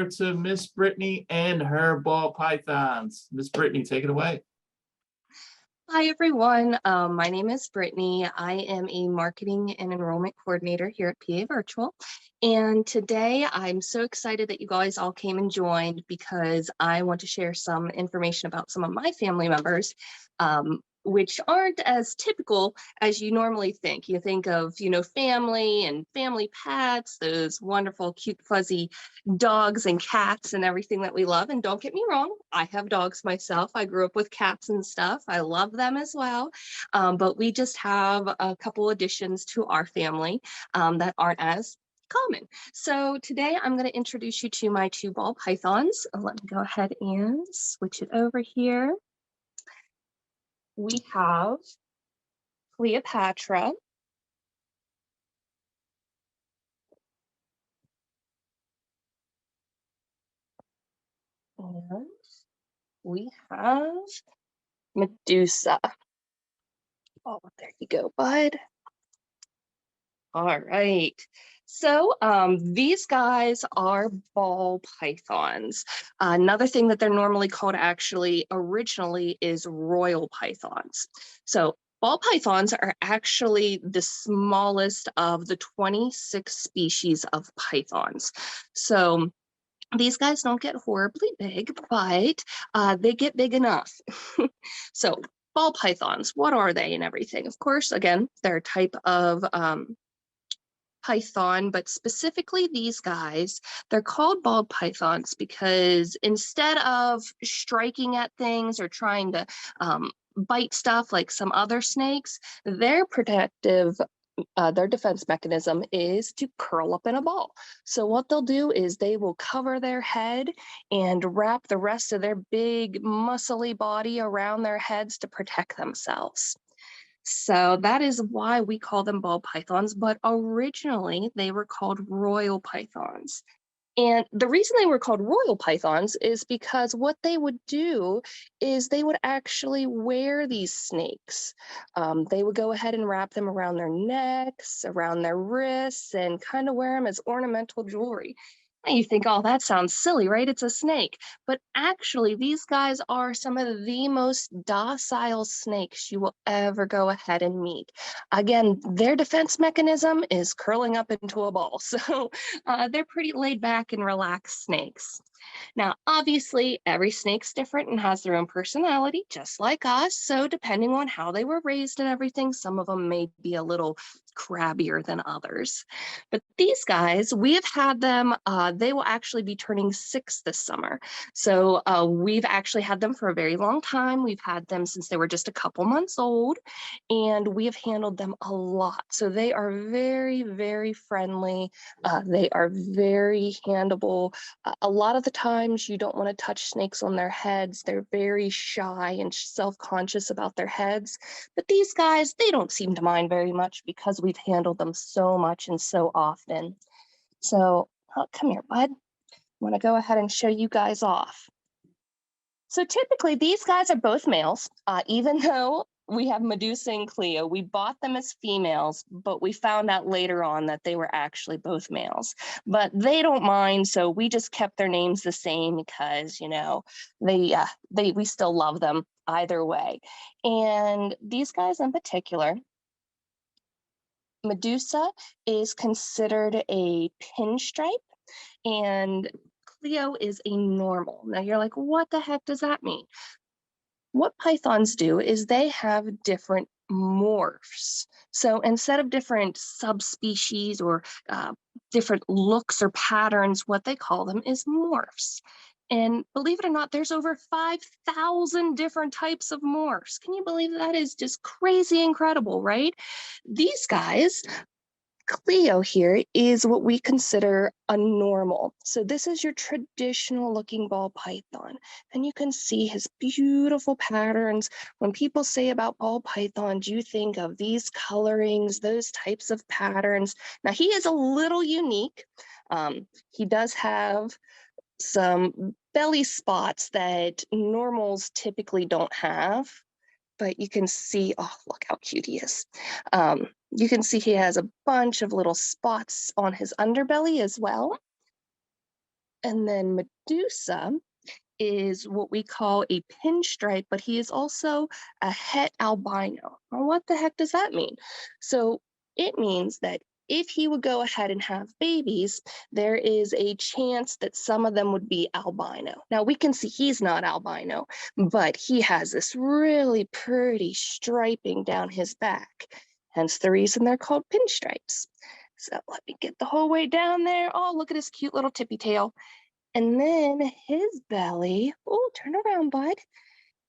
over to Miss Brittany and her ball pythons. Miss Brittany, take it away. Hi, everyone. My name is Brittany. I am a marketing and enrollment coordinator here at PA Virtual. And today I'm so excited that you guys all came and joined because I want to share some information about some of my family members, which aren't as typical as you normally think. You think of, family and family pets, those wonderful, cute, fuzzy dogs and cats and everything that we love. And don't get me wrong, I have dogs myself. I grew up with cats and stuff. I love them as well. But we just have a couple additions to our family that aren't as common. So today I'm going to introduce you to my two ball pythons. Let me go ahead and switch it over here. We have Cleopatra. And we have Medusa. Oh, there you go, bud. All right. So these guys are ball pythons. Another thing that they're normally called actually originally is royal pythons. So ball pythons are actually the smallest of the 26 species of pythons. So these guys don't get horribly big, but they get big enough. So ball pythons, what are they and everything? Of course, again, they're a type of python, but specifically these guys, they're called ball pythons because instead of striking at things or trying to bite stuff like some other snakes, their defense mechanism is to curl up in a ball. So what they'll do is they will cover their head and wrap the rest of their big muscly body around their heads to protect themselves. So that is why we call them ball pythons, but originally they were called royal pythons. And the reason they were called royal pythons is because what they would do is they would actually wear these snakes. They would go ahead and wrap them around their necks, around their wrists, and kind of wear them as ornamental jewelry. And you think, oh, that sounds silly, right? It's a snake. But actually, these guys are some of the most docile snakes you will ever go ahead and meet. Again, their defense mechanism is curling up into a ball. So they're pretty laid back and relaxed snakes. Now, obviously, every snake's different and has their own personality, just like us. So depending on how they were raised and everything, some of them may be a little crabbier than others. But these guys, we have had them, they will actually be turning 6 this summer. So we've actually had them for a very long time. We've had them since they were just a couple months old, and we have handled them a lot. So they are very, very friendly. They are very handleable. A lot of the times you don't want to touch snakes on their heads. They're very shy and self-conscious about their heads. But these guys, they don't seem to mind very much because we've handled them so much and so often. So come here, bud. I want to go ahead and show you guys off. So typically these guys are both males, even though we have Medusa and Cleo. We bought them as females, but we found out later on that they were actually both males. But they don't mind, so we just kept their names the same because, we still love them either way. And these guys in particular, Medusa is considered a pinstripe, and Cleo is a normal. Now you're like, what the heck does that mean? What pythons do is they have different morphs. So instead of different subspecies or different looks or patterns, what they call them is morphs. And believe it or not, there's over 5,000 different types of morphs. Can you believe that? Is just crazy incredible, right? These guys, Cleo here is what we consider a normal. So this is your traditional looking ball python. And you can see his beautiful patterns. When people say about ball pythons, you think of these colorings, those types of patterns. Now he is a little unique. He does have some belly spots that normals typically don't have. But you can see, oh, look how cute he is. You can see he has a bunch of little spots on his underbelly as well. And then Medusa is what we call a pinstripe, but he is also a het albino. Well, what the heck does that mean? So it means that if he would go ahead and have babies, there is a chance that some of them would be albino. Now we can see he's not albino, but he has this really pretty striping down his back. Hence the reason they're called pinstripes. So let me get the whole way down there. Oh, look at his cute little tippy tail. And then his belly, oh, turn around, bud.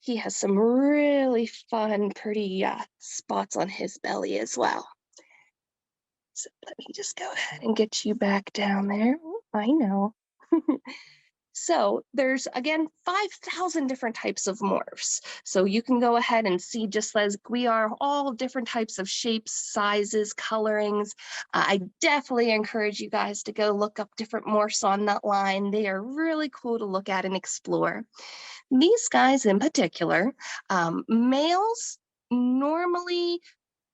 He has some really fun, pretty spots on his belly as well. So let me just go ahead and get you back down there. Oh, I know. So there's, again, 5,000 different types of morphs. So you can go ahead and see, just as we are, all different types of shapes, sizes, colorings. I definitely encourage you guys to go look up different morphs on that line. They are really cool to look at and explore. These guys in particular, males, normally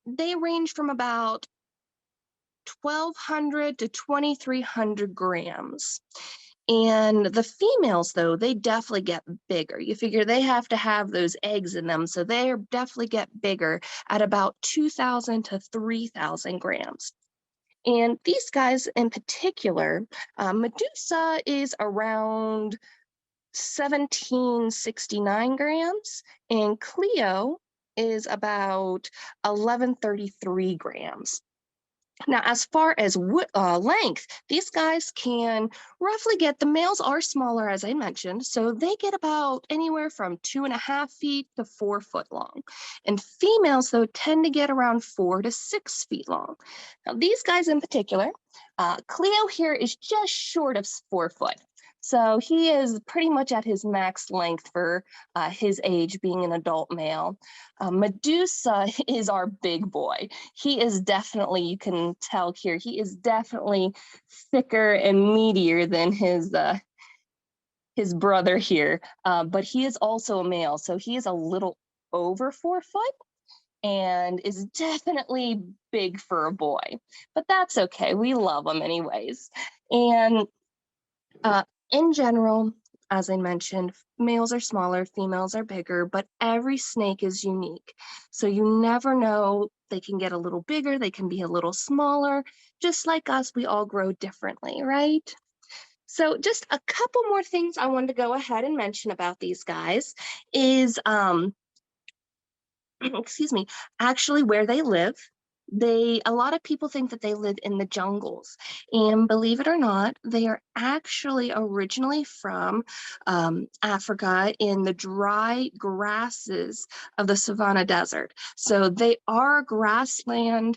they range from about 1,200 to 2,300 grams. And the females, though, they definitely get bigger. You figure they have to have those eggs in them, so they definitely get bigger at about 2,000 to 3,000 grams. And these guys in particular, Medusa is around 1,769 grams, and Cleo is about 1,133 grams. Now, as far as length, these guys can roughly get, the males are smaller, as I mentioned, so they get about anywhere from 2.5 feet to 4 foot long. And females, though, tend to get around 4 to 6 feet long. Now, these guys in particular, Cleo here is just short of 4 foot. So he is pretty much at his max length for his age, being an adult male. Medusa is our big boy. He is definitely, you can tell here, he is definitely thicker and meatier than his brother here, but he is also a male, so he is a little over 4 foot and is definitely big for a boy. But that's okay, we love him anyways. And in general, as I mentioned, males are smaller, females are bigger, but every snake is unique. So you never know, they can get a little bigger, they can be a little smaller. Just like us, we all grow differently, right? So just a couple more things I wanted to go ahead and mention about these guys is, excuse me, actually where they live. A lot of people think that they live in the jungles, and believe it or not, they are actually originally from Africa, in the dry grasses of the savanna desert. So they are grassland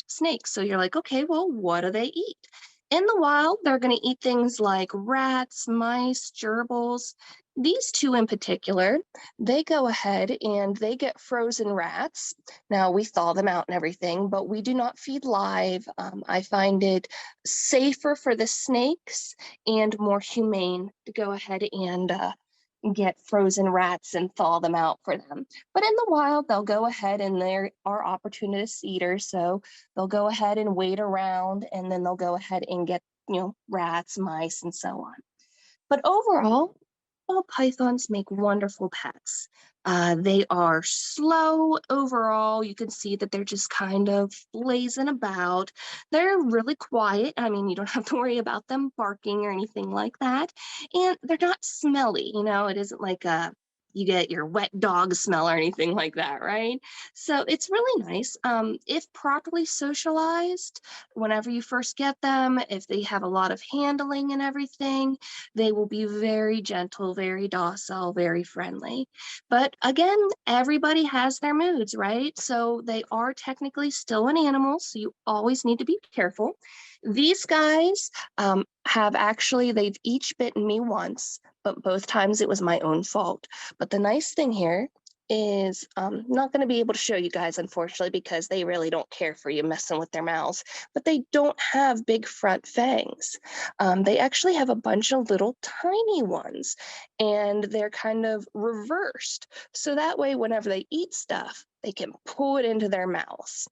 snakes. So you're like, okay, well, what do they eat? In the wild, they're going to eat things like rats, mice, gerbils. These two in particular, they go ahead and they get frozen rats. Now, we thaw them out and everything, but we do not feed live. I find it safer for the snakes and more humane to go ahead and get frozen rats and thaw them out for them. But in the wild, they'll go ahead, and they are opportunist eaters, so they'll go ahead and wait around, and then they'll go ahead and get, rats, mice, and so on. But overall, ball pythons make wonderful pets. They are slow overall. You can see that they're just kind of lazing about. They're really quiet. I mean, you don't have to worry about them barking or anything like that. And they're not smelly. It isn't like you get your wet dog smell or anything like that, right? So it's really nice. If properly socialized, whenever you first get them, if they have a lot of handling and everything, they will be very gentle, very docile, very friendly. But again, everybody has their moods, right? So they are technically still an animal, so you always need to be careful. These guys they've each bitten me once, but both times it was my own fault. But the nice thing here is not going to be able to show you guys, unfortunately, because they really don't care for you messing with their mouths, but they don't have big front fangs. They actually have a bunch of little tiny ones, and they're kind of reversed. So that way, whenever they eat stuff, they can pull it into their mouths.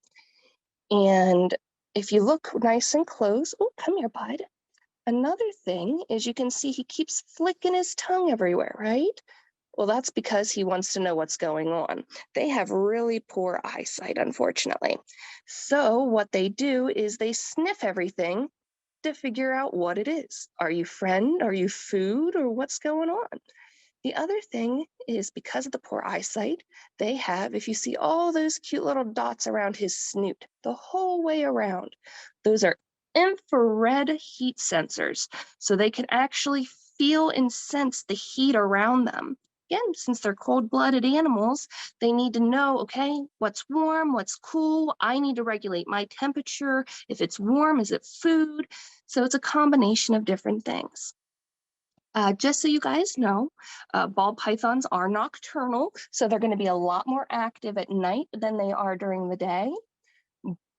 And if you look nice and close, oh, come here, bud. Another thing is you can see he keeps flicking his tongue everywhere, right? Well, that's because he wants to know what's going on. They have really poor eyesight, unfortunately. So what they do is they sniff everything to figure out what it is. Are you friend? Are you food? Or what's going on? The other thing is because of the poor eyesight, they have, if you see all those cute little dots around his snoot, the whole way around, those are infrared heat sensors. So they can actually feel and sense the heat around them. Again, since they're cold-blooded animals, they need to know, okay, what's warm, what's cool. I need to regulate my temperature. If it's warm, is it food? So it's a combination of different things. Just so you guys know, ball pythons are nocturnal, so they're going to be a lot more active at night than they are during the day,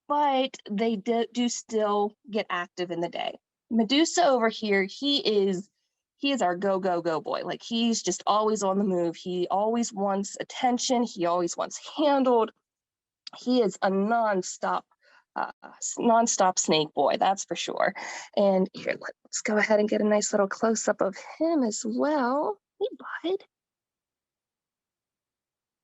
but they do still get active in the day. Medusa over here, he is our go, go, go boy. Like he's just always on the move. He always wants attention. He always wants handled. He is a nonstop snake boy, that's for sure. And here, let's go ahead and get a nice little close up of him as well. Hey, bud.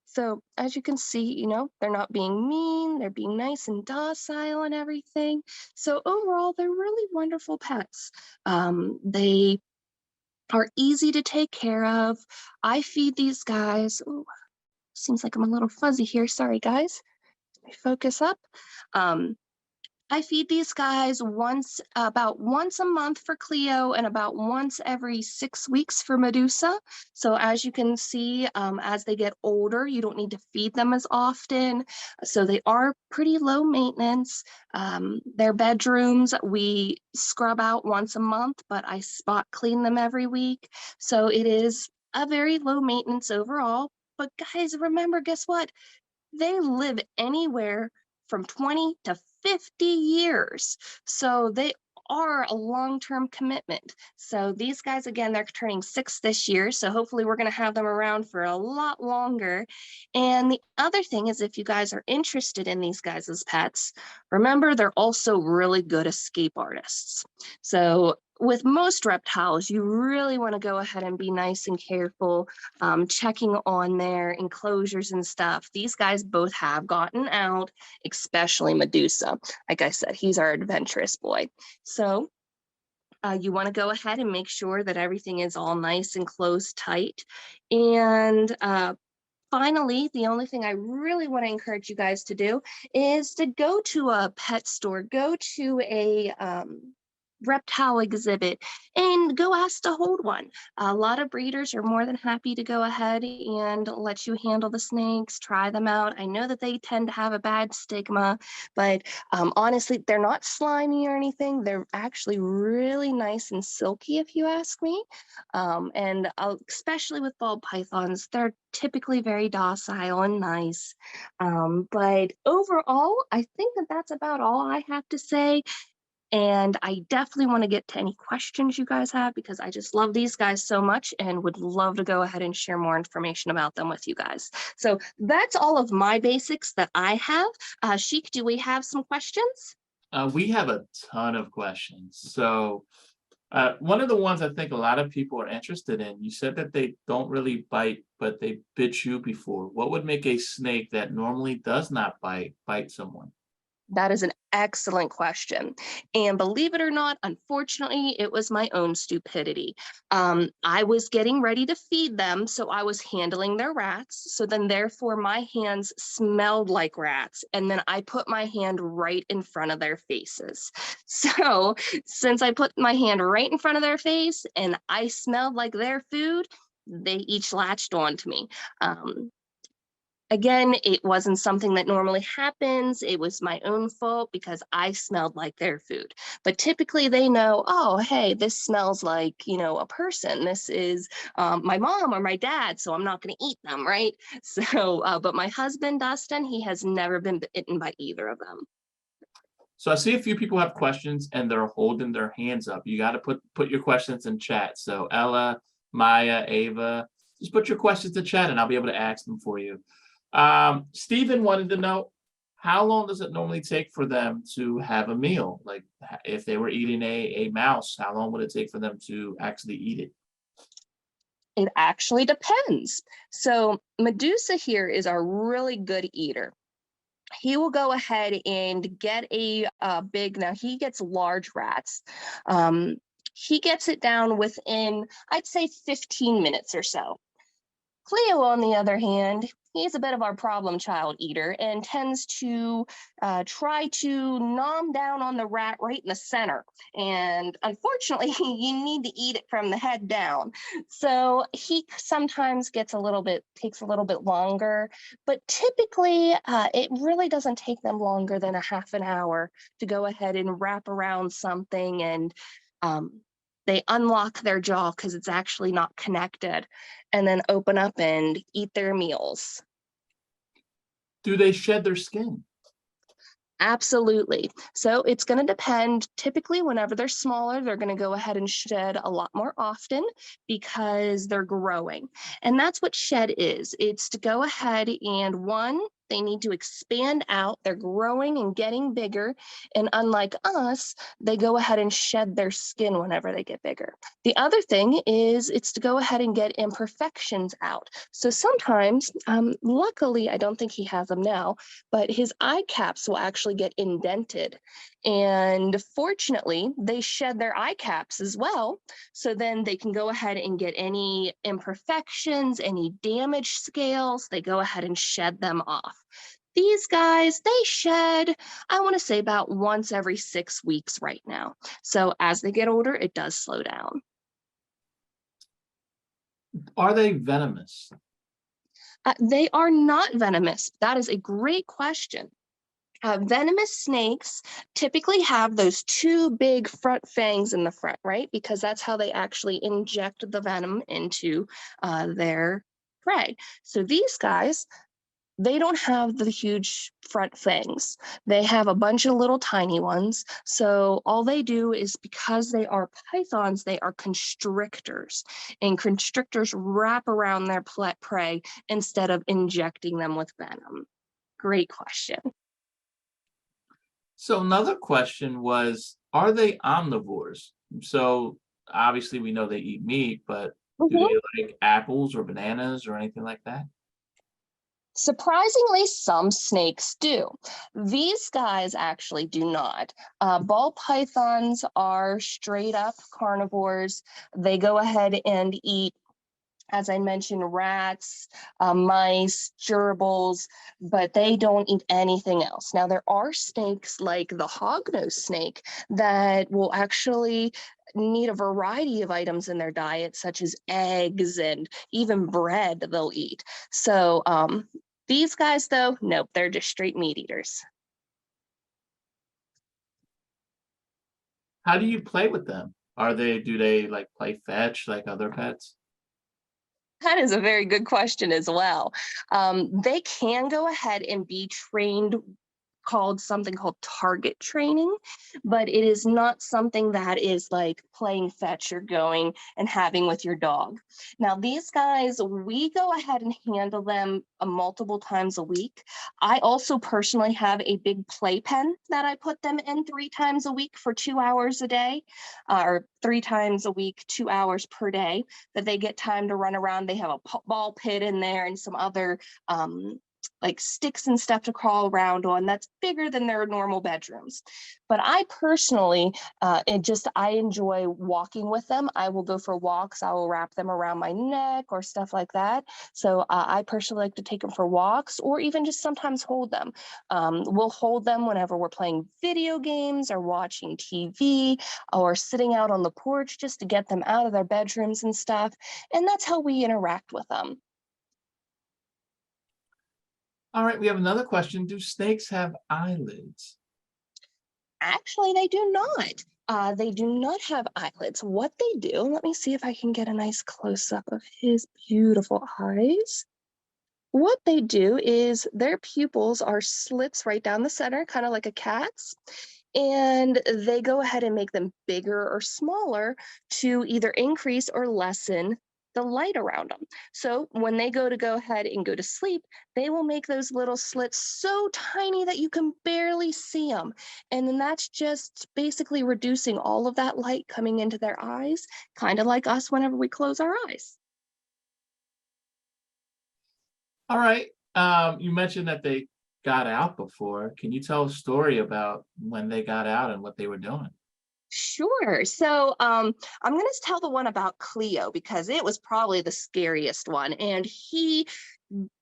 So as you can see, they're not being mean, they're being nice and docile and everything. So overall, they're really wonderful pets. They are easy to take care of. I feed these guys. Ooh, seems like I'm a little fuzzy here. Sorry, guys. Let me focus up. I feed these guys about once a month for Cleo and about once every 6 weeks for Medusa. So as you can see, as they get older, you don't need to feed them as often. So they are pretty low maintenance. Their bedrooms, we scrub out once a month, but I spot clean them every week. So it is a very low maintenance overall. But guys, remember, guess what? They live anywhere from 20 to 50 years. So they are a long-term commitment. So these guys, again, they're turning 6 this year. So hopefully we're going to have them around for a lot longer. And the other thing is, if you guys are interested in these guys as pets, remember, they're also really good escape artists. So with most reptiles, you really want to go ahead and be nice and careful, checking on their enclosures and stuff. These guys both have gotten out, especially Medusa. Like I said, he's our adventurous boy. So you want to go ahead and make sure that everything is all nice and closed tight. And finally, the only thing I really want to encourage you guys to do is to go to a pet store, go to a reptile exhibit and go ask to hold one. A lot of breeders are more than happy to go ahead and let you handle the snakes, try them out. I know that they tend to have a bad stigma, but honestly, they're not slimy or anything. They're actually really nice and silky, if you ask me. And especially with ball pythons, they're typically very docile and nice. But overall, I think that that's about all I have to say. And I definitely want to get to any questions you guys have, because I just love these guys so much and would love to go ahead and share more information about them with you guys. So that's all of my basics that I have. Sheik, do we have some questions? We have a ton of questions. So one of the ones I think a lot of people are interested in, you said that they don't really bite, but they bit you before. What would make a snake that normally does not bite someone? That is an excellent question. And believe it or not, unfortunately, it was my own stupidity. I was getting ready to feed them, so I was handling their rats. So then, therefore, my hands smelled like rats. And then I put my hand right in front of their faces. So, since I put my hand right in front of their face and I smelled like their food, they each latched onto me. Again, it wasn't something that normally happens. It was my own fault because I smelled like their food. But typically they know, oh, hey, this smells like, a person. This is my mom or my dad, so I'm not going to eat them, right? So, but my husband, Dustin, he has never been bitten by either of them. So I see a few people have questions and they're holding their hands up. You got to put your questions in chat. So Ella, Maya, Ava, just put your questions in chat and I'll be able to ask them for you. Stephen wanted to know, how long does it normally take for them to have a meal? Like if they were eating a mouse, how long would it take for them to actually eat it? It actually depends. So Medusa here is a really good eater. He will go ahead and get now he gets large rats. Um, he gets it down within, I'd say, 15 minutes or so. Cleo, on the other hand, he's a bit of our problem child eater and tends to try to nom down on the rat right in the center. And unfortunately, you need to eat it from the head down. So he sometimes takes a little bit longer, but typically it really doesn't take them longer than a half an hour to go ahead and wrap around something and um, they unlock their jaw because it's actually not connected and then open up and eat their meals. Do they shed their skin? Absolutely. So it's going to depend. Typically, whenever they're smaller, they're going to go ahead and shed a lot more often because they're growing. And that's what shed is. It's to go ahead and one, they need to expand out. They're growing and getting bigger. And unlike us, they go ahead and shed their skin whenever they get bigger. The other thing is it's to go ahead and get imperfections out. So sometimes, luckily, I don't think he has them now, but his eye caps will actually get indented. And fortunately, they shed their eye caps as well. So then they can go ahead and get any imperfections, any damaged scales, they go ahead and shed them off. These guys, they shed, I want to say about once every 6 weeks right now. So as they get older, it does slow down. Are they venomous? They are not venomous. That is a great question. Venomous snakes typically have those two big front fangs in the front, right? Because that's how they actually inject the venom into their prey. So these guys, they don't have the huge front fangs. They have a bunch of little tiny ones. So all they do is because they are pythons, they are constrictors. And constrictors wrap around their prey instead of injecting them with venom. Great question. So another question was, are they omnivores? So obviously we know they eat meat, but do Mhm. they like apples or bananas or anything like that? Surprisingly, some snakes do. These guys actually do not. Ball pythons are straight up carnivores. They go ahead and eat, as I mentioned, rats, mice, gerbils, but they don't eat anything else. Now, there are snakes like the hognose snake that will actually need a variety of items in their diet, such as eggs and even bread they'll eat. So these guys, though, nope, they're just straight meat eaters. How do you play with them? Do they like play fetch like other pets? That is a very good question as well. They can go ahead and be trained called something called target training, but it is not something that is like playing fetch or going and having with your dog. Now, these guys, we go ahead and handle them multiple times a week. I also personally have a big playpen that I put them in 3 times a week for 2 hours a day, or 3 times a week, 2 hours per day that they get time to run around. They have a ball pit in there and some other like sticks and stuff to crawl around on that's bigger than their normal bedrooms. But I personally, I enjoy walking with them. I will go for walks. I will wrap them around my neck or stuff like that. So I personally like to take them for walks or even just sometimes hold them. We'll hold them whenever we're playing video games or watching TV or sitting out on the porch just to get them out of their bedrooms and stuff. And that's how we interact with them. All right, we have another question. Do snakes have eyelids? Actually, they do not. They do not have eyelids. What they do, let me see if I can get a nice close up of his beautiful eyes. What they do is their pupils are slits right down the center, kind of like a cat's, and they go ahead and make them bigger or smaller to either increase or lessen the light around them. So when they go ahead and go to sleep, they will make those little slits so tiny that you can barely see them. And then that's just basically reducing all of that light coming into their eyes, kind of like us whenever we close our eyes. All right. You mentioned that they got out before. Can you tell a story about when they got out and what they were doing? Sure. So I'm going to tell the one about Cleo because it was probably the scariest one. And he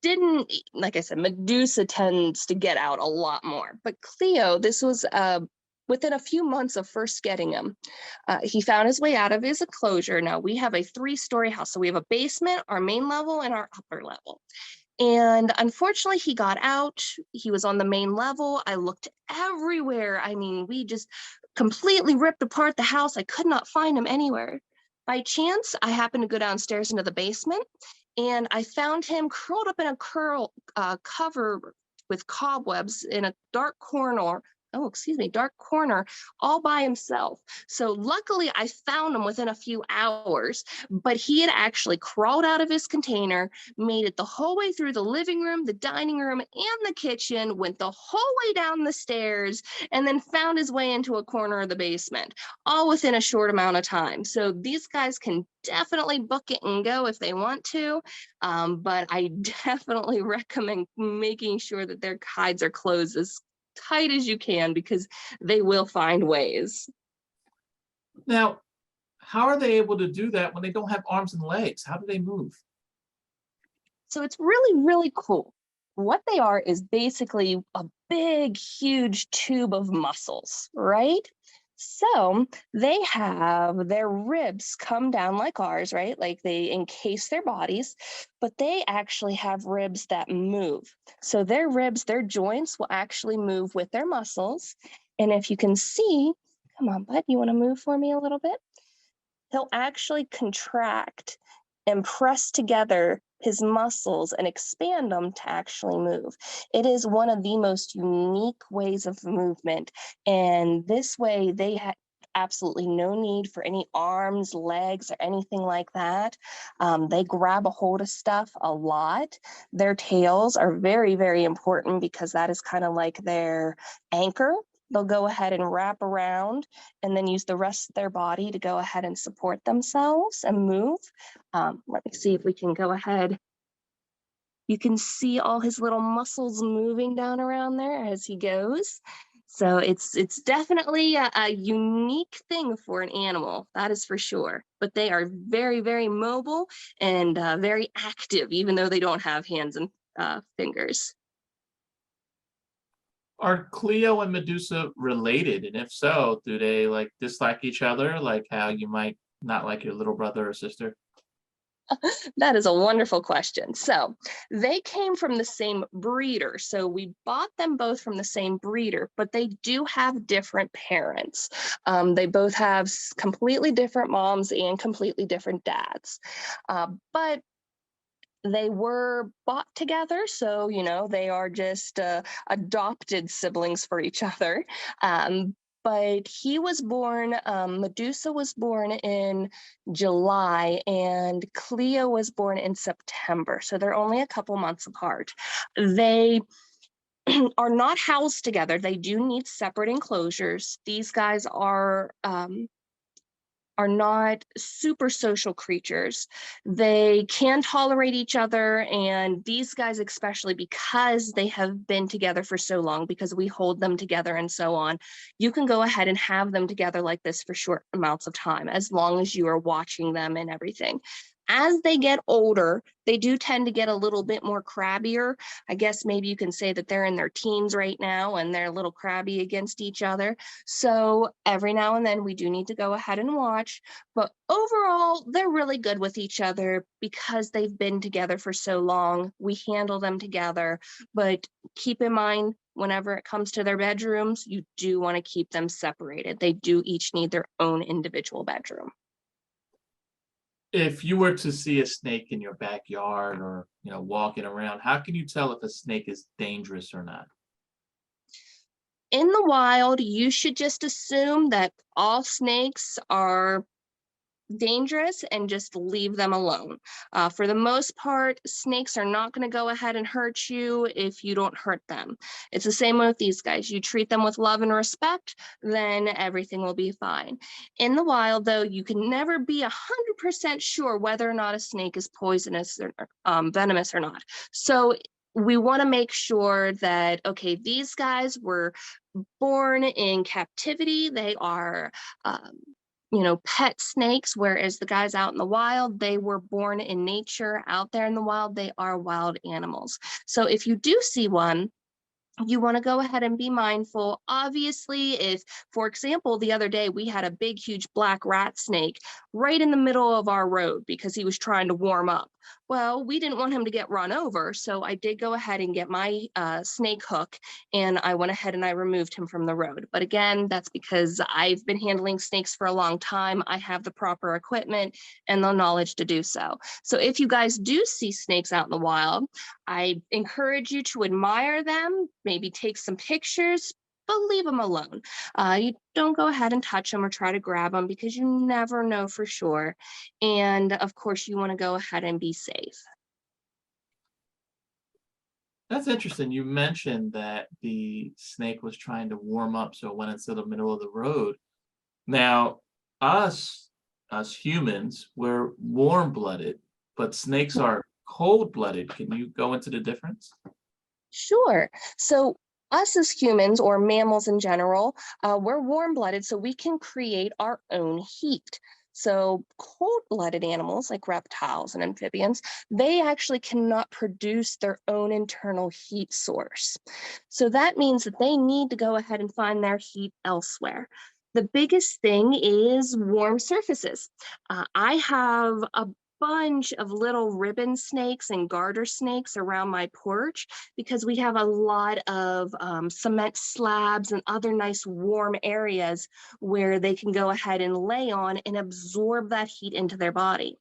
didn't, like I said, Medusa tends to get out a lot more. But Cleo, this was within a few months of first getting him. He found his way out of his enclosure. Now we have a 3-story house. So we have a basement, our main level, and our upper level. And unfortunately, he got out. He was on the main level. I looked everywhere. I mean, we just completely ripped apart the house. I could not find him anywhere. By chance, I happened to go downstairs into the basement and I found him curled up in a cover with cobwebs in a dark corner. Oh, excuse me, dark corner, all by himself. So luckily, I found him within a few hours, but he had actually crawled out of his container, made it the whole way through the living room, the dining room, and the kitchen, went the whole way down the stairs, and then found his way into a corner of the basement, all within a short amount of time. So these guys can definitely book it and go if they want to, but I definitely recommend making sure that their hides are closed as tight as you can because they will find ways. Now, how are they able to do that when they don't have arms and legs? How do they move? So it's really, really cool. What they are is basically a big, huge tube of muscles, right? So they have their ribs come down like ours, right? Like they encase their bodies, but they actually have ribs that move. So their ribs, their joints will actually move with their muscles. And if you can see, come on, bud, you want to move for me a little bit? He'll actually contract and press together his muscles and expand them to actually move. It is one of the most unique ways of movement. And this way, they have absolutely no need for any arms, legs, or anything like that. They grab a hold of stuff a lot. Their tails are very, very important because that is kind of like their anchor. They'll go ahead and wrap around and then use the rest of their body to go ahead and support themselves and move. Let me see if we can go ahead. You can see all his little muscles moving down around there as he goes. So it's definitely a unique thing for an animal, that is for sure. But they are very, very mobile and very active, even though they don't have hands and fingers. Are Cleo and Medusa related? And if so, do they like dislike each other, like how you might not like your little brother or sister? That is a wonderful question. So they came from the same breeder. So we bought them both from the same breeder, but they do have different parents. They both have completely different moms and completely different dads. But they were bought together. So, they are just adopted siblings for each other. But he was born, Medusa was born in July and Cleo was born in September. So they're only a couple months apart. They are not housed together. They do need separate enclosures. These guys are not super social creatures. They can tolerate each other. And these guys, especially because they have been together for so long, because we hold them together and so on, you can go ahead and have them together like this for short amounts of time, as long as you are watching them and everything. As they get older, they do tend to get a little bit more crabbier. I guess maybe you can say that they're in their teens right now and they're a little crabby against each other. So every now and then we do need to go ahead and watch. But overall, they're really good with each other because they've been together for so long. We handle them together. But keep in mind, whenever it comes to their bedrooms, you do want to keep them separated. They do each need their own individual bedroom. If you were to see a snake in your backyard or, walking around, how can you tell if a snake is dangerous or not? In the wild, you should just assume that all snakes are dangerous and just leave them alone. For the most part, snakes are not going to go ahead and hurt you if you don't hurt them. It's the same with these guys. You treat them with love and respect, then everything will be fine. In the wild, though, you can never be 100% sure whether or not a snake is poisonous or venomous or not. So we want to make sure that, okay, these guys were born in captivity. They are pet snakes, whereas the guys out in the wild, they were born in nature. Out there in the wild, they are wild animals. So if you do see one, you want to go ahead and be mindful. Obviously, if, for example, the other day we had a big, huge black rat snake right in the middle of our road because he was trying to warm up. Well, we didn't want him to get run over, so I did go ahead and get my snake hook, and I went ahead and I removed him from the road. But again, that's because I've been handling snakes for a long time. I have the proper equipment and the knowledge to do so. So if you guys do see snakes out in the wild, I encourage you to admire them, maybe take some pictures, but leave them alone. You don't go ahead and touch them or try to grab them because you never know for sure. And of course, you want to go ahead and be safe. That's interesting. You mentioned that the snake was trying to warm up, so it went into the middle of the road. Now, us, us humans, we're warm-blooded, but snakes are cold-blooded. Can you go into the difference? Sure. So us as humans or mammals in general, we're warm-blooded, so we can create our own heat. So cold-blooded animals like reptiles and amphibians, they actually cannot produce their own internal heat source. So that means that they need to go ahead and find their heat elsewhere. The biggest thing is warm surfaces. I have a bunch of little ribbon snakes and garter snakes around my porch because we have a lot of cement slabs and other nice warm areas where they can go ahead and lay on and absorb that heat into their body.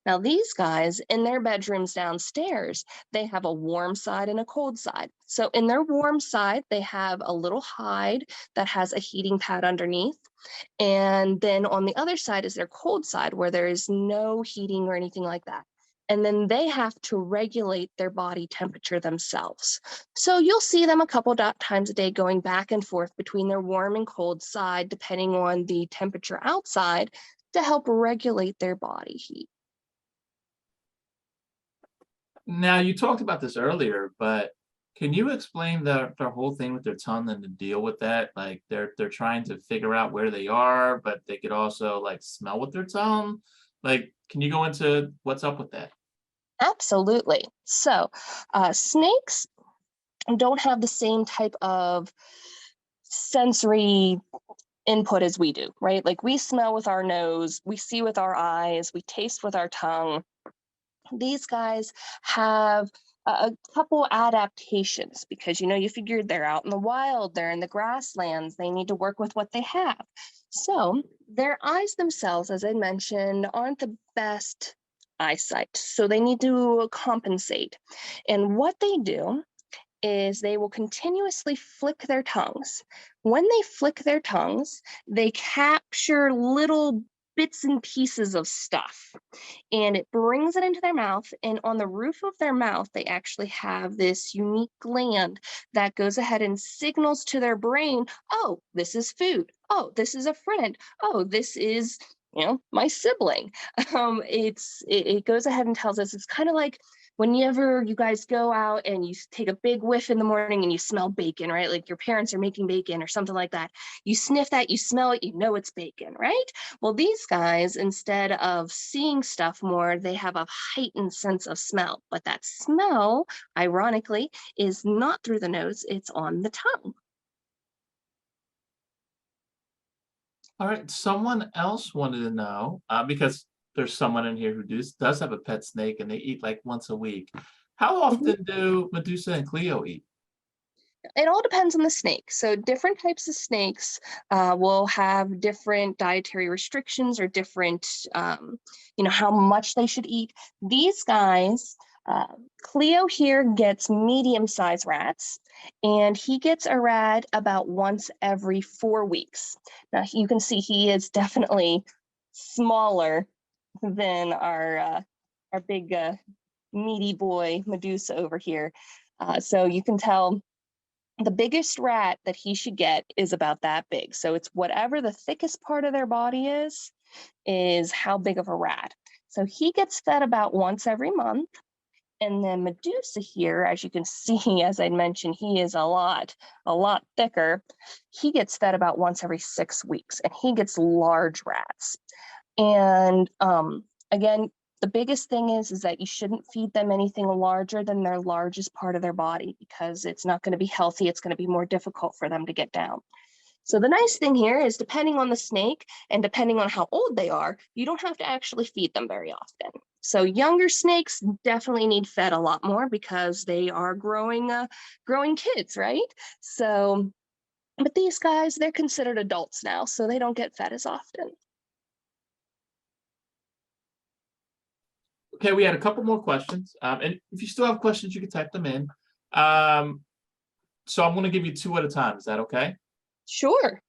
Now, these guys in their bedrooms downstairs, they have a warm side and a cold side. So in their warm side, they have a little hide that has a heating pad underneath. And then on the other side is their cold side where there is no heating or anything like that. And then they have to regulate their body temperature themselves. So you'll see them a couple times a day going back and forth between their warm and cold side, depending on the temperature outside, to help regulate their body heat. Now, you talked about this earlier, but can you explain the whole thing with their tongue and the deal with that? Like they're trying to figure out where they are, but they could also like smell with their tongue. Like, can you go into what's up with that? Absolutely. So, snakes don't have the same type of sensory input as we do, right? Like we smell with our nose, we see with our eyes, we taste with our tongue. These guys have a couple adaptations because you figured they're out in the wild, they're in the grasslands, they need to work with what they have. So their eyes themselves, as I mentioned, aren't the best eyesight. So they need to compensate. And what they do is they will continuously flick their tongues. When they flick their tongues, they capture little bits and pieces of stuff and it brings it into their mouth. And on the roof of their mouth, they actually have this unique gland that goes ahead and signals to their brain, oh, this is food. Oh, this is a friend. Oh, this is, my sibling. It goes ahead and tells us it's kind of like whenever you guys go out and you take a big whiff in the morning and you smell bacon, right? Like your parents are making bacon or something like that. You sniff that, you smell it, you know it's bacon, right? Well, these guys, instead of seeing stuff more, they have a heightened sense of smell. But that smell, ironically, is not through the nose, it's on the tongue. All right, someone else wanted to know, because there's someone in here who does have a pet snake and they eat like once a week. How Mhm. often do Medusa and Cleo eat? It all depends on the snake. So different types of snakes will have different dietary restrictions or different, how much they should eat. These guys, Cleo here gets medium-sized rats, and he gets a rat about once every 4 weeks. Now you can see he is definitely smaller than our big meaty boy Medusa over here. So you can tell the biggest rat that he should get is about that big. So it's whatever the thickest part of their body is how big of a rat. So he gets fed about once every month. And then Medusa here, as you can see, as I mentioned, he is a lot thicker. He gets fed about once every 6 weeks, and he gets large rats. And again, the biggest thing is that you shouldn't feed them anything larger than their largest part of their body, because it's not going to be healthy. It's going to be more difficult for them to get down. So the nice thing here is, depending on the snake and depending on how old they are, you don't have to actually feed them very often. So younger snakes definitely need fed a lot more because they are growing kids, right? So, but these guys, they're considered adults now, so they don't get fed as often. Okay, we had a couple more questions. And if you still have questions, you can type them in. So I'm going to give you 2 at a time. Is that okay? Sure.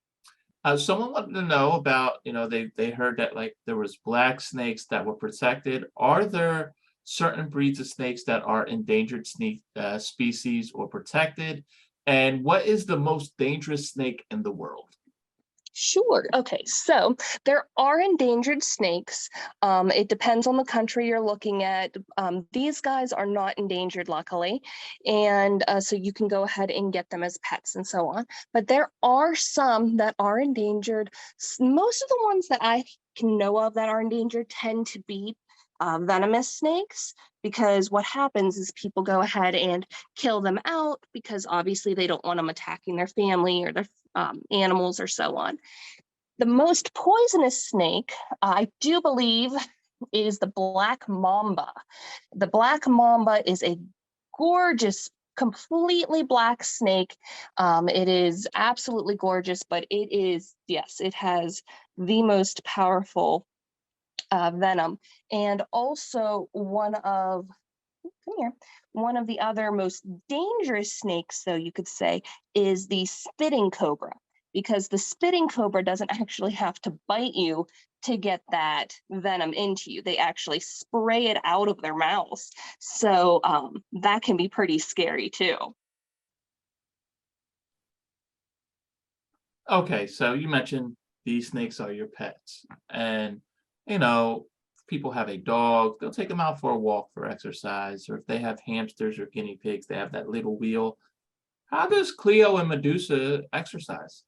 Someone wanted to know about, they heard that like there was black snakes that were protected. Are there certain breeds of snakes that are endangered snake species or protected? And what is the most dangerous snake in the world? Sure. Okay. So there are endangered snakes. It depends on the country you're looking at. These guys are not endangered, luckily. And so you can go ahead and get them as pets and so on. But there are some that are endangered. Most of the ones that I can know of that are endangered tend to be venomous snakes, because what happens is people go ahead and kill them out because obviously they don't want them attacking their family or their animals or so on. The most poisonous snake, I do believe, is the black mamba. The black mamba is a gorgeous, completely black snake. It is absolutely gorgeous, but it is, yes, it has the most powerful venom. And also one of the other most dangerous snakes, though you could say, is the spitting cobra, because the spitting cobra doesn't actually have to bite you to get that venom into you. They actually spray it out of their mouths. So that can be pretty scary too. Okay, so you mentioned these snakes are your pets. And, you know, if people have a dog, they'll take them out for a walk for exercise. Or if they have hamsters or guinea pigs, they have that little wheel. How does Cleo and Medusa exercise?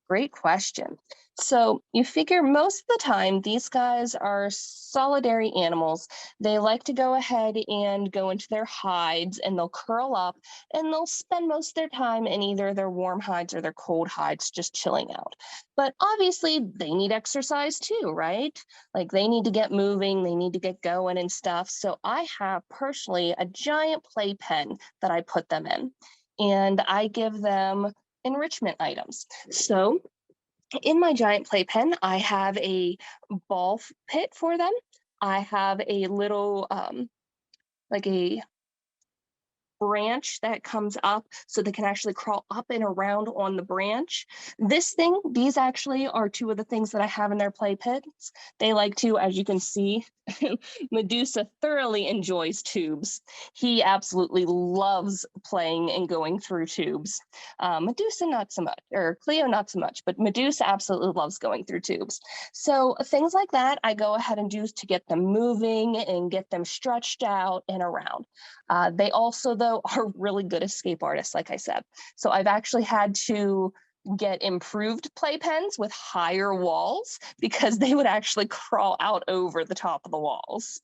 Great question. So you figure most of the time these guys are solitary animals. They like to go ahead and go into their hides, and they'll curl up, and they'll spend most of their time in either their warm hides or their cold hides, just chilling out. But obviously they need exercise too, right? Like they need to get moving, they need to get going and stuff. So I have personally a giant playpen that I put them in, and I give them enrichment items. So in my giant playpen, I have a ball pit for them. I have a little like a branch that comes up so they can actually crawl up and around on the branch. These actually are 2 of the things that I have in their play pits. They like to, as you can see, Medusa thoroughly enjoys tubes. He absolutely loves playing and going through tubes. Medusa not so much, or Cleo not so much, but Medusa absolutely loves going through tubes. So things like that I go ahead and do to get them moving and get them stretched out and around. They also, though, are really good escape artists, like I said. So I've actually had to get improved playpens with higher walls because they would actually crawl out over the top of the walls.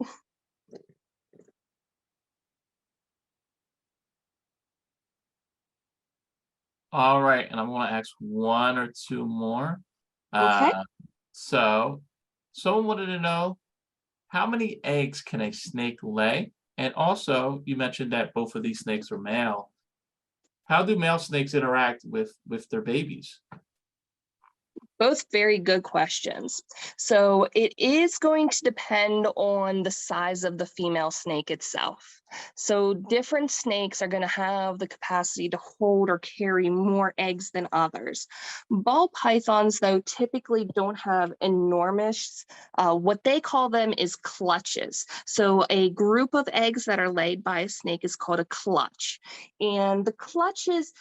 All right, and I'm going to ask 1 or 2 more. Okay. So someone wanted to know, how many eggs can a snake lay? And also, you mentioned that both of these snakes are male. How do male snakes interact with their babies? Both very good questions. So it is going to depend on the size of the female snake itself. So different snakes are going to have the capacity to hold or carry more eggs than others. Ball pythons, though, typically don't have enormous, what they call them is clutches. So a group of eggs that are laid by a snake is called a clutch. And the clutches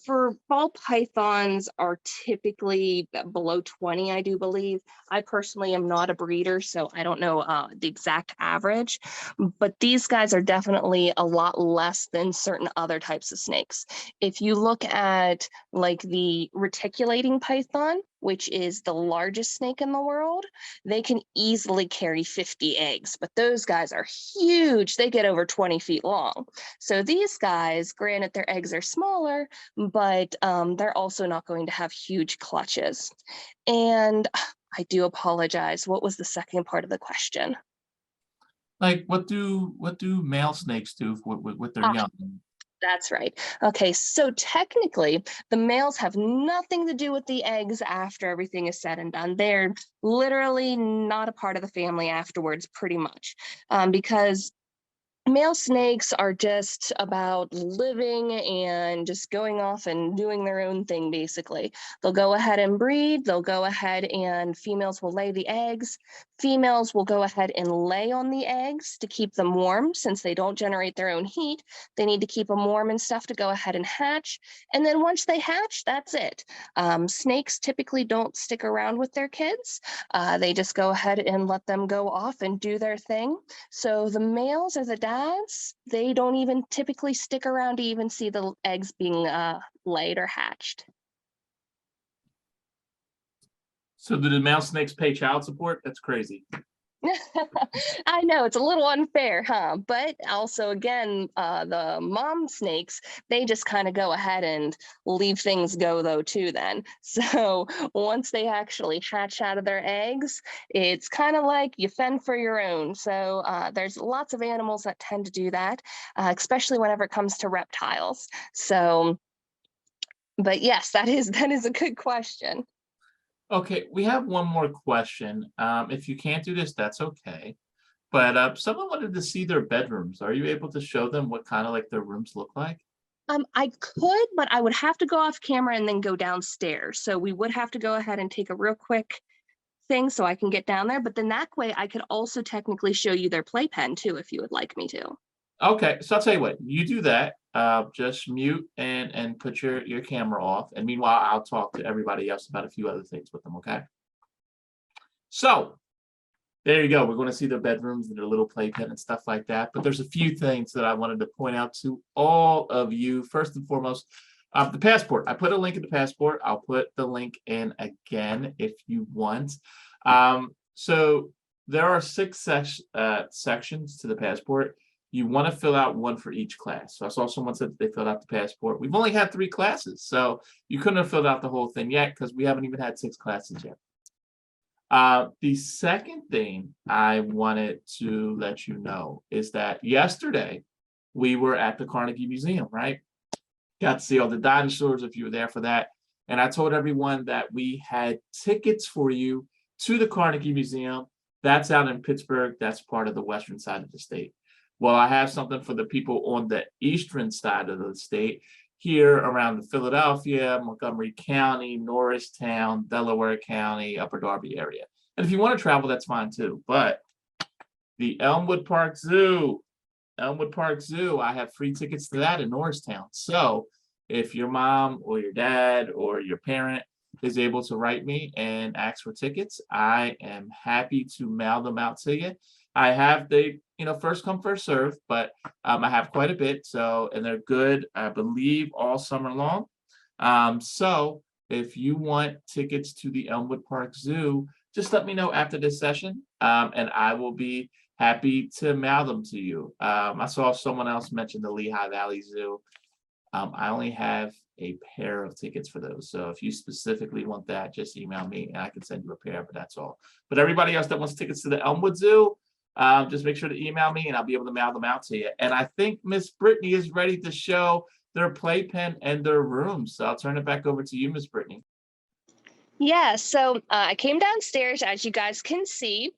for ball pythons are typically below 20, I do believe. I personally am not a breeder, so I don't know the exact average, but these guys are definitely a lot less than certain other types of snakes. If you look at like the reticulating python, which is the largest snake in the world, they can easily carry 50 eggs, but those guys are huge. They get over 20 feet long. So these guys, granted, their eggs are smaller, but they're also not going to have huge clutches. And I do apologize. What was the second part of the question? Like, what do male snakes do with their Ah, young? that's right. Okay, so technically, the males have nothing to do with the eggs after everything is said and done. They're literally not a part of the family afterwards, pretty much, because male snakes are just about living and just going off and doing their own thing, basically. They'll go ahead and breed, they'll go ahead and females will lay the eggs. Females will go ahead and lay on the eggs to keep them warm since they don't generate their own heat. They need to keep them warm and stuff to go ahead and hatch. And then once they hatch, that's it. Snakes typically don't stick around with their kids. They just go ahead and let them go off and do their thing. So the males or the dads, they don't even typically stick around to even see the eggs being laid or hatched. So do the male snakes pay child support? That's crazy. I know it's a little unfair, huh? But also, again, the mom snakes, they just kind of go ahead and leave things go, though, too, then. So once they actually hatch out of their eggs, it's kind of like you fend for your own. So there's lots of animals that tend to do that, especially whenever it comes to reptiles. So, but yes, that is a good question. Okay, we have one more question. If you can't do this, that's okay. But someone wanted to see their bedrooms. Are you able to show them what kind of like their rooms look like? I could, but I would have to go off camera and then go downstairs. So we would have to go ahead and take a real quick thing so I can get down there. But then that way I could also technically show you their playpen too, if you would like me to. Okay, so I'll tell you what, you do that. Just mute and put your camera off. And meanwhile, I'll talk to everybody else about a few other things with them, okay? So there you go. We're going to see their bedrooms and their little playpen and stuff like that. But there's a few things that I wanted to point out to all of you. First and foremost, the passport. I put a link in the passport. I'll put the link in again if you want. So there are sections to the passport. You want to fill out one for each class. So I saw someone said they filled out the passport. We've only had 3 classes, so you couldn't have filled out the whole thing yet because we haven't even had 6 classes yet. The second thing I wanted to let you know is that yesterday we were at the Carnegie Museum, right? Got to see all the dinosaurs if you were there for that. And I told everyone that we had tickets for you to the Carnegie Museum. That's out in Pittsburgh. That's part of the western side of the state. Well, I have something for the people on the eastern side of the state here around the Philadelphia, Montgomery County, Norristown, Delaware County, Upper Darby area. And if you want to travel, that's fine too. But the Elmwood Park Zoo, I have free tickets to that in Norristown. So if your mom or your dad or your parent is able to write me and ask for tickets, I am happy to mail them out to you. I have the first come first serve, but I have quite a bit. So and they're good, I believe, all summer long. So if you want tickets to the Elmwood Park Zoo, just let me know after this session, and I will be happy to mail them to you. I saw someone else mention the Lehigh Valley Zoo. I only have a pair of tickets for those. So if you specifically want that, just email me and I can send you a pair, but that's all. But everybody else that wants tickets to the Elmwood Zoo, just make sure to email me and I'll be able to mail them out to you. And I think Miss Brittany is ready to show their playpen and their rooms. So I'll turn it back over to you, Miss Brittany. Yeah, so I came downstairs, as you guys can see.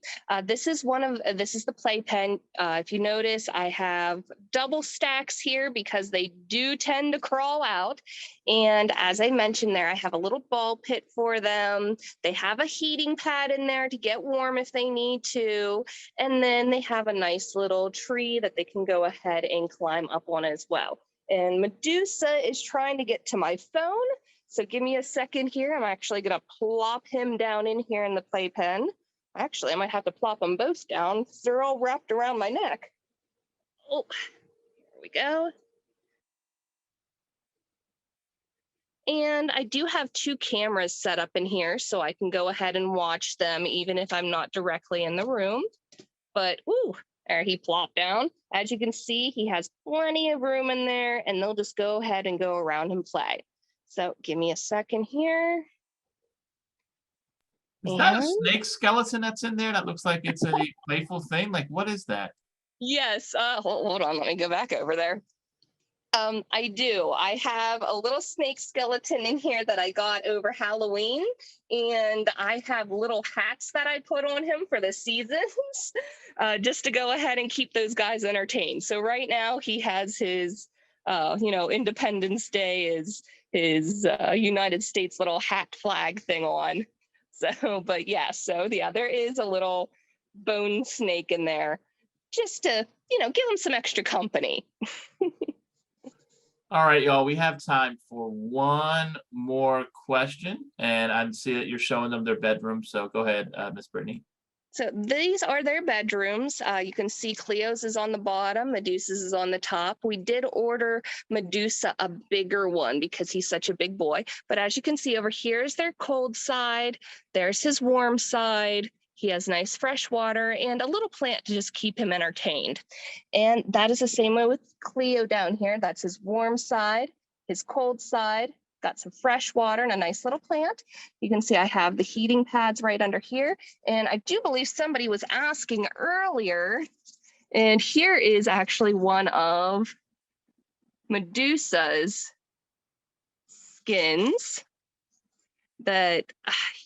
This is the playpen. If you notice, I have double stacks here because they do tend to crawl out. And as I mentioned there, I have a little ball pit for them. They have a heating pad in there to get warm if they need to. And then they have a nice little tree that they can go ahead and climb up on as well. And Medusa is trying to get to my phone. So give me a second here. I'm actually going to plop him down in here in the playpen. Actually, I might have to plop them both down because they're all wrapped around my neck. Oh, here we go. And I do have 2 cameras set up in here, so I can go ahead and watch them even if I'm not directly in the room. But, ooh, there he plopped down. As you can see, he has plenty of room in there, and they'll just go ahead and go around and play. So give me a second here. Is that a snake skeleton that's in there? That looks like it's a playful thing. Like, what is that? Yes. Hold on. Let me go back over there. I do. I have a little snake skeleton in here that I got over Halloween, and I have little hats that I put on him for the seasons, just to go ahead and keep those guys entertained. So right now he has his, Independence Day is his United States little hat flag thing on. So, but yeah, there is a little bone snake in there just to, give him some extra company. All right, y'all, we have time for one more question, and I see that you're showing them their bedroom. So go ahead, Miss Brittany. So these are their bedrooms. You can see Cleo's is on the bottom, Medusa's is on the top. We did order Medusa a bigger one because he's such a big boy. But as you can see over here is their cold side. There's his warm side. He has nice fresh water and a little plant to just keep him entertained. And that is the same way with Cleo down here. That's his warm side, his cold side. Got some fresh water and a nice little plant. You can see I have the heating pads right under here. And I do believe somebody was asking earlier, and here is actually one of Medusa's skins that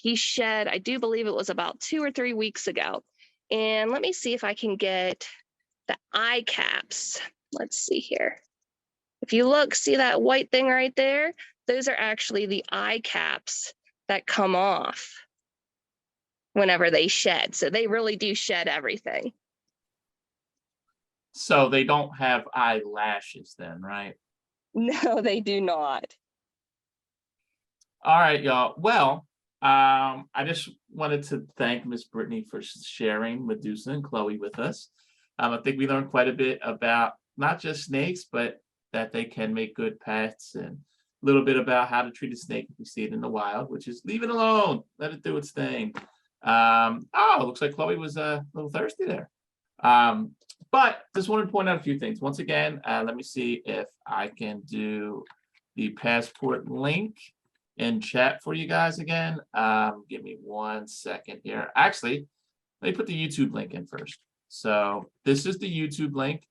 he shed. I do believe it was about 2 or 3 weeks ago. And let me see if I can get the eye caps. Let's see here. If you look, see that white thing right there? Those are actually the eye caps that come off whenever they shed. So they really do shed everything. So they don't have eyelashes then, right? No, they do not. All right, y'all. Well, I just wanted to thank Miss Brittany for sharing Medusa and Chloe with us. I think we learned quite a bit about not just snakes, but that they can make good pets, and a little bit about how to treat a snake if we see it in the wild, which is leave it alone, let it do its thing. Looks like Chloe was a little thirsty there. But just wanted to point out a few things. Once again, let me see if I can do the passport link in chat for you guys again. Give me 1 second here. Actually, let me put the YouTube link in first. So this is the YouTube link.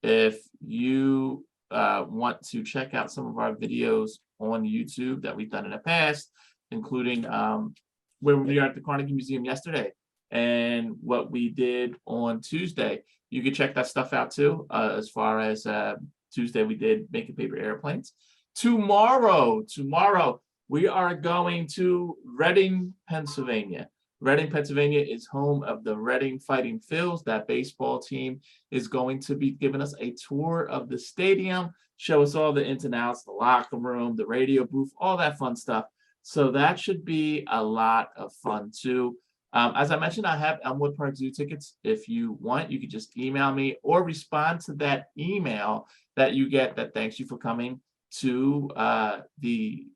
If you want to check out some of our videos on YouTube that we've done in the past, including where we were at the Carnegie Museum yesterday and what we did on Tuesday, you can check that stuff out too. As far as Tuesday, we did making paper airplanes. Tomorrow, we are going to Reading, Pennsylvania. Reading, Pennsylvania is home of the Reading Fighting Phils. That baseball team is going to be giving us a tour of the stadium, show us all the ins and outs, the locker room, the radio booth, all that fun stuff. So that should be a lot of fun too. As I mentioned, I have Elmwood Park Zoo tickets. If you want, you can just email me or respond to that email that you get that thanks you for coming to the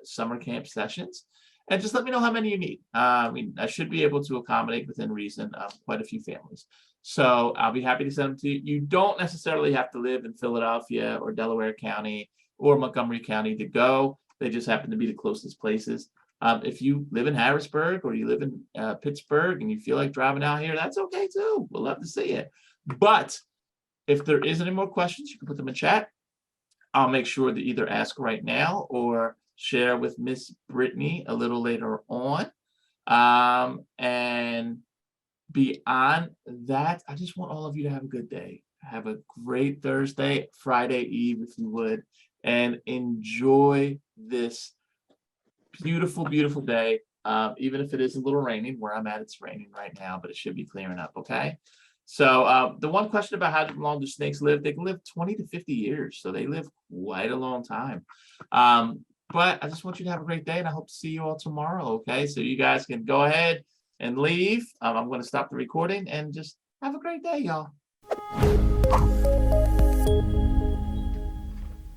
summer camp sessions. And just let me know how many you need. I should be able to accommodate within reason quite a few families. So I'll be happy to send them to you. You don't necessarily have to live in Philadelphia or Delaware County or Montgomery County to go. They just happen to be the closest places. If you live in Harrisburg or you live in Pittsburgh and you feel like driving out here, that's okay too. We'll love to see it. But if there is any more questions, you can put them in chat. I'll make sure to either ask right now or share with Miss Brittany a little later on. And beyond that, I just want all of you to have a good day. Have a great Thursday, Friday Eve, if you would, and enjoy this beautiful, beautiful day. Even if it is a little raining, where I'm at, it's raining right now, but it should be clearing up, okay? So the one question about how long do snakes live, they can live 20 to 50 years, so they live quite a long time. But I just want you to have a great day, and I hope to see you all tomorrow, okay? So you guys can go ahead and leave. I'm going to stop the recording, and just have a great day, y'all.